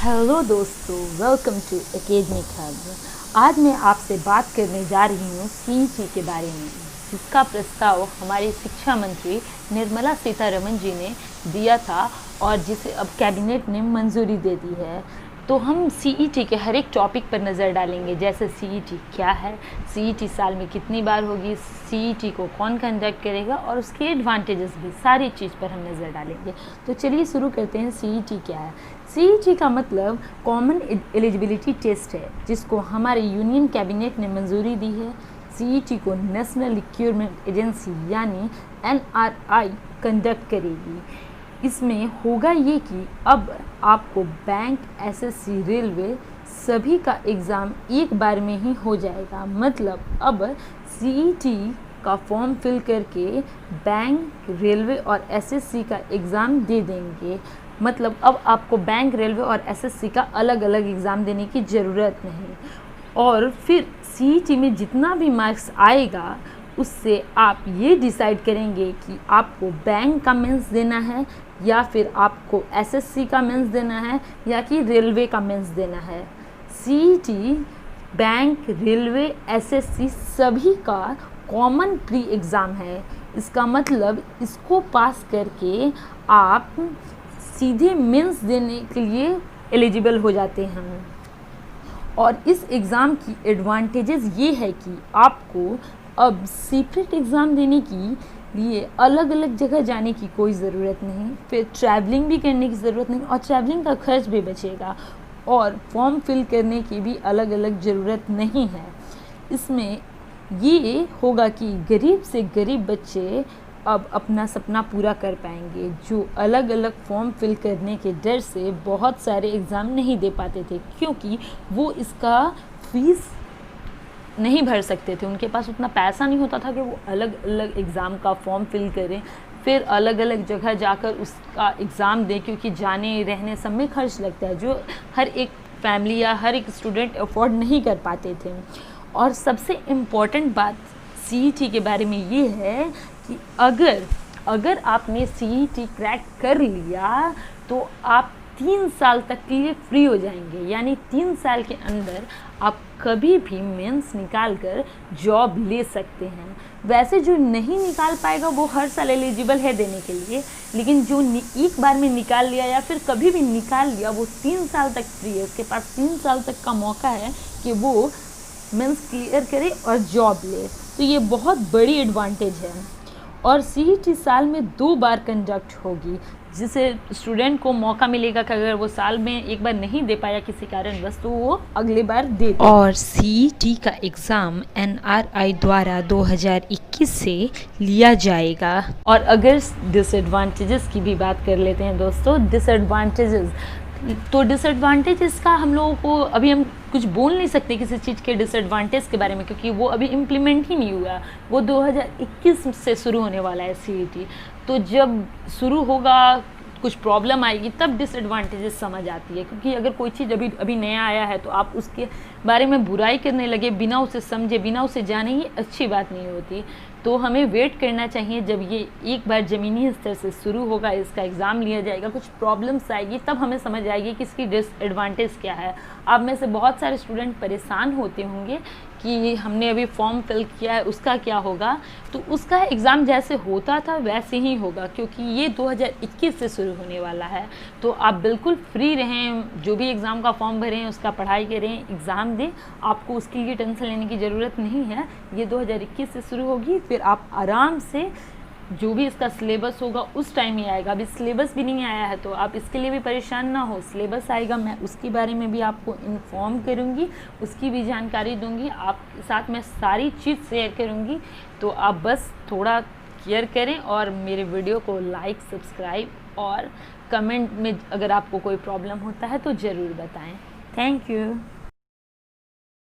Hello दोस्तों, welcome to academic hub. आज मैं आपसे बात करने जा रही हूँ सीईटी के बारे में, जिसका प्रस्ताव हमारे शिक्षा मंत्री निर्मला सीतारमण जी ने दिया था और जिसे अब कैबिनेट ने मंजूरी दे दी है। तो हम सीईटी के हर एक टॉपिक पर नज़र डालेंगे, जैसे सीईटी क्या है, सीईटी साल में कितनी बार होगी, सीईटी को कौन कंडक्ट करेगा और उसके एडवांटेजेस भी, सारी चीज़ पर हम नज़र डालेंगे। तो चलिए शुरू करते हैं। सीईटी क्या है? सीईटी का मतलब कॉमन एलिजिबिलिटी टेस्ट है, जिसको हमारे यूनियन कैबिनेट ने मंजूरी दी है। सीईटी को नेशनल रिक्रूटमेंट एजेंसी यानी एनआरआई कंडक्ट करेगी। इसमें होगा ये कि अब आपको बैंक, एसएससी, रेलवे सभी का एग्ज़ाम एक बार में ही हो जाएगा। मतलब अब सीईटी का फॉर्म फिल करके बैंक, रेलवे और एसएससी का एग्ज़ाम दे देंगे। मतलब अब आपको बैंक, रेलवे और एसएससी का अलग अलग एग्ज़ाम देने की ज़रूरत नहीं। और फिर सीईटी में जितना भी मार्क्स आएगा उससे आप ये डिसाइड करेंगे कि आपको बैंक का मेंस देना है या फिर आपको एसएससी का मेंस देना है या कि रेलवे का मेंस देना है। सीईटी बैंक, रेलवे, एसएससी सभी का कॉमन प्री एग्ज़ाम है। इसका मतलब इसको पास करके आप सीधे मेंस देने के लिए एलिजिबल हो जाते हैं। और इस एग्ज़ाम की एडवांटेजेस ये है कि आपको अब सेपरेट एग्ज़ाम देने की लिए अलग अलग जगह जाने की कोई ज़रूरत नहीं, फिर ट्रैवलिंग भी करने की ज़रूरत नहीं और ट्रैवलिंग का खर्च भी बचेगा और फॉर्म फिल करने की भी अलग अलग ज़रूरत नहीं है। इसमें ये होगा कि गरीब से गरीब बच्चे अब अपना सपना पूरा कर पाएंगे, जो अलग अलग फॉर्म फिल करने के डर से बहुत सारे एग्ज़ाम नहीं दे पाते थे, क्योंकि वो इसका फीस नहीं भर सकते थे। उनके पास उतना पैसा नहीं होता था कि वो अलग अलग एग्ज़ाम का फॉर्म फिल करें, फिर अलग अलग जगह जाकर उसका एग्ज़ाम दें, क्योंकि जाने रहने सब में खर्च लगता है, जो हर एक फैमिली या हर एक स्टूडेंट अफोर्ड नहीं कर पाते थे। और सबसे इम्पॉर्टेंट बात सीईटी के बारे में ये है कि अगर आपने सीईटी क्रैक कर लिया तो आप 3 साल तक के लिए फ्री हो जाएंगे। यानी 3 साल के अंदर आप कभी भी मेंस निकाल कर जॉब ले सकते हैं। वैसे जो नहीं निकाल पाएगा वो हर साल एलिजिबल है देने के लिए, लेकिन जो एक बार में निकाल लिया या फिर कभी भी निकाल लिया वो 3 साल तक फ्री है। उसके पास 3 साल तक का मौका है कि वो मेंस क्लियर करे और जॉब ले। तो ये बहुत बड़ी एडवांटेज है। और सीईटी साल में 2 बार कंडक्ट होगी, जिसे स्टूडेंट को मौका मिलेगा कि अगर वो साल में एक बार नहीं दे पाया किसी कारणवश तो वो अगले बार दे। और सीईटी का एग्ज़ाम एनआरआई द्वारा 2021 से लिया जाएगा। और अगर डिसएडवांटेजेस की भी बात कर लेते हैं दोस्तों, डिसएडवांटेजेस का हम लोगों को अभी हम कुछ बोल नहीं सकते किसी चीज़ के डिसएडवांटेज के बारे में, क्योंकि वो अभी इम्प्लीमेंट ही नहीं हुआ। वो 2021 से शुरू होने वाला है सीईटी। तो जब शुरू होगा कुछ प्रॉब्लम आएगी तब डिसएडवांटेजेस समझ आती है, क्योंकि अगर कोई चीज़ अभी नया आया है तो आप उसके बारे में बुराई करने लगे बिना उसे समझे, बिना उसे जाने, ही अच्छी बात नहीं होती। तो हमें वेट करना चाहिए, जब ये एक बार ज़मीनी स्तर से शुरू होगा, इसका एग्ज़ाम लिया जाएगा, कुछ प्रॉब्लम्स आएगी तब हमें समझ आएगी कि इसकी डिसएडवांटेज क्या है। आप में से बहुत सारे स्टूडेंट परेशान होते होंगे कि हमने अभी फॉर्म फिल किया है, उसका क्या होगा। तो उसका एग्ज़ाम जैसे होता था वैसे ही होगा, क्योंकि ये 2021 से शुरू होने वाला है। तो आप बिल्कुल फ्री रहें, जो भी एग्ज़ाम का फॉर्म भरें, उसका पढ़ाई करें, एग्ज़ाम दें, आपको उसके लिए टेंशन लेने की ज़रूरत नहीं है। ये 2021 से शुरू होगी, फिर आप आराम से जो भी इसका सिलेबस होगा उस टाइम ही आएगा। अभी सिलेबस भी नहीं आया है तो आप इसके लिए भी परेशान ना हो। सिलेबस आएगा, मैं उसके बारे में भी आपको इन्फॉर्म करूँगी, उसकी भी जानकारी दूँगी, आपके साथ मैं सारी चीज़ शेयर करूँगी। तो आप बस थोड़ा केयर करें और मेरे वीडियो को लाइक, सब्सक्राइब और कमेंट में अगर आपको कोई प्रॉब्लम होता है तो ज़रूर बताएँ। Thank you.